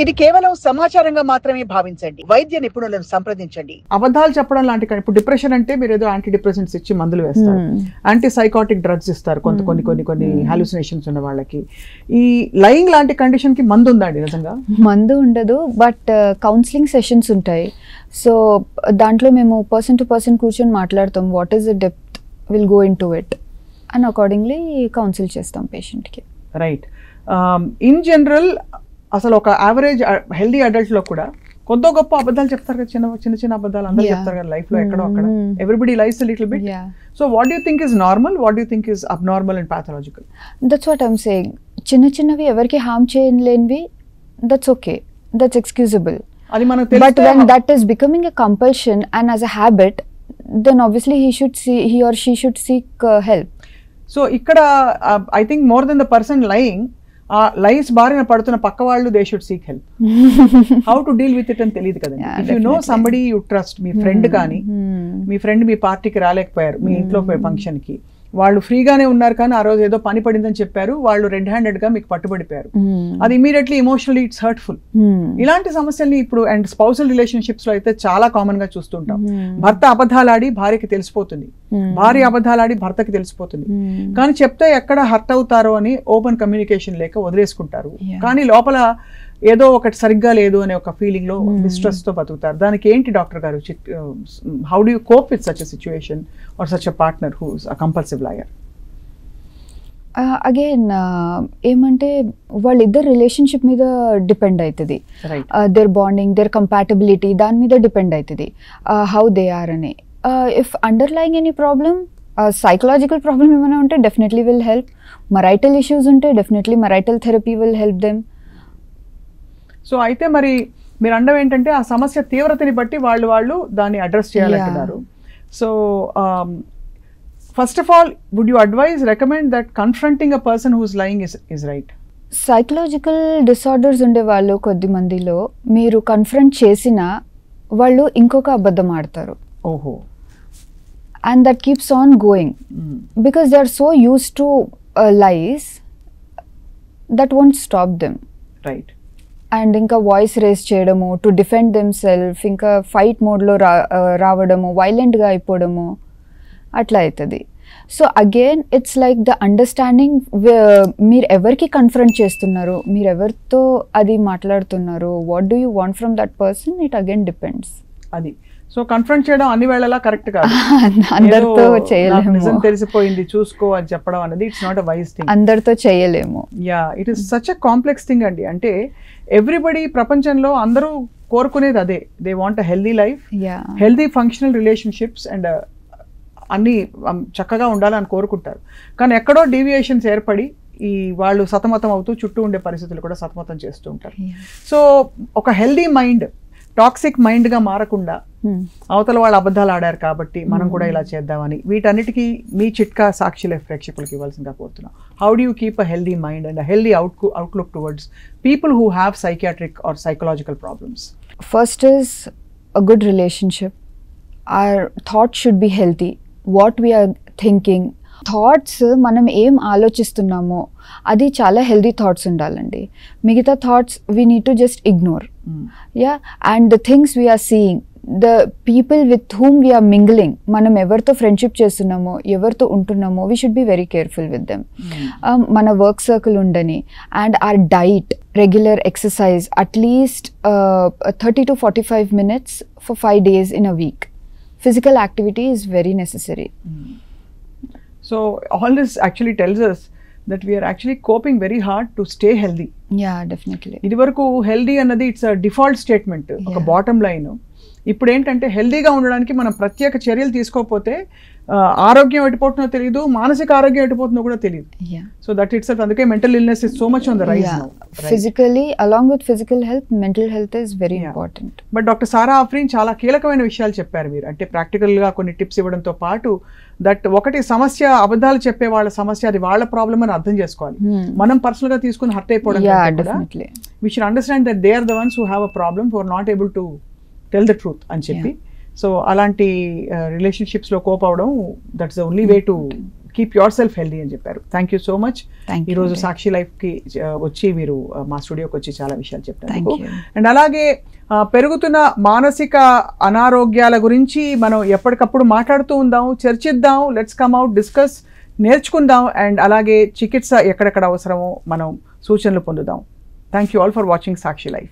ఇది కేవలం సమాచారంగా మాత్రమే భావించండి. వైద్య నిపుణులను సంప్రదించండి. అబద్ధాలు చెప్పడం లాంటి ఇప్పుడు డిప్రెషన్ అంటే మీరు ఏదో యాంటీ డిప్రెసెంట్స్ ఇచ్చి మందులు వేస్తారు, యాంటీ సైకాటిక్ డ్రగ్స్ ఇస్తారు కొన్ని హాలుసినేషన్స్ ఉన్న వాళ్ళకి. ఈ లయింగ్ లాంటి కండిషన్ కి మందు ఉందండి? నిజంగా మందు ఉండదు, బట్ కౌన్సిలింగ్ సెషన్స్ ఉంటాయి. సో దాంట్లో మేము పర్సన్ టు పర్సన్ కూర్చొని మాట్లాడతాం, what is the depth, will go in to it and accordingly council చేస్తాం పేషెంట్కి. రైట్. ఇన్ జనరల్ అసలు ఒక యావరేజ్ హెల్దీ అడల్ట్ లో కూడా కొద్దో గొప్ప అబద్ధాలు చెప్తారు కదా, చిన్న అబద్ధాలు అందరూ చెప్తారు కదా లైఫ్ లో ఎక్కడో అక్కడ. Everybody lies little bit. So what you think is normal, what you think is abnormal and pathological? That's what I'm saying. చిన్నవి ఎవరికి హార్మ్ చేయలేనివి, దట్స్ ఓకే, దట్స్ ఎక్స్క్యూజబుల్. అది మనకు తెలుసు. But when that is becoming a compulsion and as a habit, then obviously he or she should seek help. So ikkada I think more than the person lying, lies barina padutuna pakka vallu, they should seek help. How to deal with it అని తెలియదు కదండి. If you know somebody you trust, me friend కానీ మీ friend మీ పార్టీకి రాలేకపోయారు, మీ ఇంట్లో function కి, వాళ్ళు ఫ్రీగానే ఉన్నారు కానీ ఆ రోజు ఏదో పని పడిందని చెప్పారు, వాళ్ళు రెడ్ హ్యాండెడ్ గా మీకు పట్టుబడిపోయారు, అది ఇమీడియట్లీ ఎమోషనల్లీ ఇట్స్ హర్ట్ఫుల్. ఇలాంటి సమస్యల్ని ఇప్పుడు అండ్ స్పౌసల్ రిలేషన్షిప్స్ లో అయితే చాలా కామన్ గా చూస్తుంటాం. భర్త అబద్ధాలాడి భార్యకి తెలిసిపోతుంది, భార్య అబద్ధాలాడి భర్తకి తెలిసిపోతుంది, కానీ చెప్తే ఎక్కడ హర్ట్ అవుతారో అని ఓపెన్ కమ్యూనికేషన్ లేక వదిలేసుకుంటారు. కానీ లోపల ఏదో ఒకటి సరిగ్గా లేదు అనే ఒక ఫీలింగ్ లో మిస్ట్రెస్ తో బతుకుతారు. దానికి ఏంటి డాక్టర్ గారు, how do you cope with such a situation or such a partner who is a compulsive liar? Again ఏమంటే వాళ్ళిద్దరు రిలేషన్షిప్ మీద డిపెండ్ అవుతుంది, దేర్ బాండింగ్, దేర్ కంపాటబిలిటీ, దాని మీద డిపెండ్ అవుతుంది హౌ దే ఆర్ అని. If underlying any problem, psychological problem ఏమైనా ఉంటే definitely will help. Marital issues ఉంటే definitely marital therapy will help them. So అయితే మరి మీరు అండం ఏంటంటే ఆ సమస్య తీవ్రతని బట్టి వాళ్ళు దాన్ని అడ్రస్ చేయాలంటున్నారు. So first of all, would you recommend that confronting a person who is lying is right? Psychological disorders ఉండే వాళ్ళు కొద్ది మందిలో మీరు కన్ఫ్రంట్ చేసినా వాళ్ళు ఇంకొక అబద్ధం ఆడతారు. ఓహో. And that keeps on going because they are so used to lies that won't stop them. Right. And ఇంకా వాయిస్ రేస్ చేయడము, టు డిఫెండ్ దెమ్ సెల్ఫ్, ఇంకా ఫైట్ మోడ్లో రావడము, వైలెంట్గా అయిపోవడము, అట్లా అవుతుంది. So again it's like the understanding, మీరు ఎవరికి కన్ఫ్రంట్ చేస్తున్నారు, మీరు ఎవరితో అది మాట్లాడుతున్నారు, what do you want from that person, it again depends. అది సో కన్ఫ్రంట్ చేయడం అన్ని వేళలా కరెక్ట్ కాదు. అందరితో చేయలేము, తెలిసిపోయింది చూసుకో అని చెప్పడం అనేది it's not a wise thing. అందరితో చేయలేము. Yeah, it is such a complex thing అండి. అంటే ఎవ్రీబడి, ప్రపంచంలో అందరూ కోరుకునేది అదే. They want a healthy life, healthy functional relationships and అన్నీ చక్కగా ఉండాలని కోరుకుంటారు. కానీ ఎక్కడో డీవియేషన్స్ ఏర్పడి ఈ వాళ్ళు సతమతం అవుతూ చుట్టూ ఉండే పరిస్థితులు కూడా సతమతం చేస్తూ ఉంటారు. సో ఒక హెల్దీ మైండ్ టాక్సిక్ మైండ్ గా మారకుండా, అవతల వాళ్ళు అబద్ధాలు ఆడారు కాబట్టి మనం కూడా ఇలా చేద్దామని, వీటన్నిటికీ మీ చిట్కా సాక్షి లైఫ్ ప్రేక్షకులకు ఇవ్వాల్సిందిగా కోరుతున్నాం. How do you keep a healthy mind and a healthy outlook towards people who have psychiatric or psychological problems? First is a good relationship. our thoughts should be healthy. What we are thinking, thoughts మనం ఏం ఆలోచిస్తున్నామో అది చాలా healthy thoughts ఉండాలండి. మిగతా thoughts we need to just ignore. Yeah, and the things we are seeing, the people with whom we are mingling, మనం ఎవరితో friendship చేస్తున్నామో, ఎవరితో ఉంటున్నామో, we should be very careful with them. మన వర్క్ సర్కిల్ ఉండని, and our diet, regular exercise, at least 30 to 45 minutes for 5 days in a week. Physical activity is very necessary. So all this actually tells us that we are actually coping very hard to stay healthy. Yeah, definitely. ఇది వరకు healthy అన్నది it's a default statement, ఒక bottom line. ఇప్పుడు ఏంటంటే హెల్దీగా ఉండడానికి మనం ప్రత్యేక చర్యలు తీసుకోకపోతే ఆరోగ్యం ఎటుపోతుందో తెలియదు, మానసిక ఆరోగ్యం ఎటుపోతుందో కూడా తెలియదు. సో దట్ ఇట్స్ సెల్ఫ్, అందుకే mental illness is so much on the rise now. Physically along with physical health, mental health is very important. But doctor Sara Afreen చాలా కీలకమైన విషయాలు చెప్పారు మీరు. అంటే ప్రాక్టికల్ గా కొన్ని టిప్స్ ఇవ్వడంతో పాటు దట్ ఒకటి సమస్య, అబద్ధాలు చెప్పే వాళ్ళ సమస్య, అది వాళ్ళ ప్రాబ్లమ్ అని అర్థం చేసుకోవాలి. మనం పర్సనల్ గా తీసుకుని హర్ట్ అయిపోవడం, we should understand that they are the ones who have a problem, who are not able to tell the truth అని చెప్పి. సో అలాంటి రిలేషన్షిప్స్లో కోప్ అవడం, that's the only way to keep your self healthy అని చెప్పారు. Thank you so much. ఈరోజు సాక్షి లైఫ్కి వచ్చి మీరు మా స్టూడియోకి వచ్చి చాలా విషయాలు చెప్తారు. అండ్ అలాగే పెరుగుతున్న మానసిక అనారోగ్యాల గురించి మనం ఎప్పటికప్పుడు మాట్లాడుతూ ఉందాం, చర్చిద్దాం, లెట్స్ కమ్ అవుట్, డిస్కస్, నేర్చుకుందాం. అండ్ అలాగే చికిత్స ఎక్కడెక్కడ అవసరమో మనం సూచనలు పొందుదాం. Thank you all for watching Sakshi life.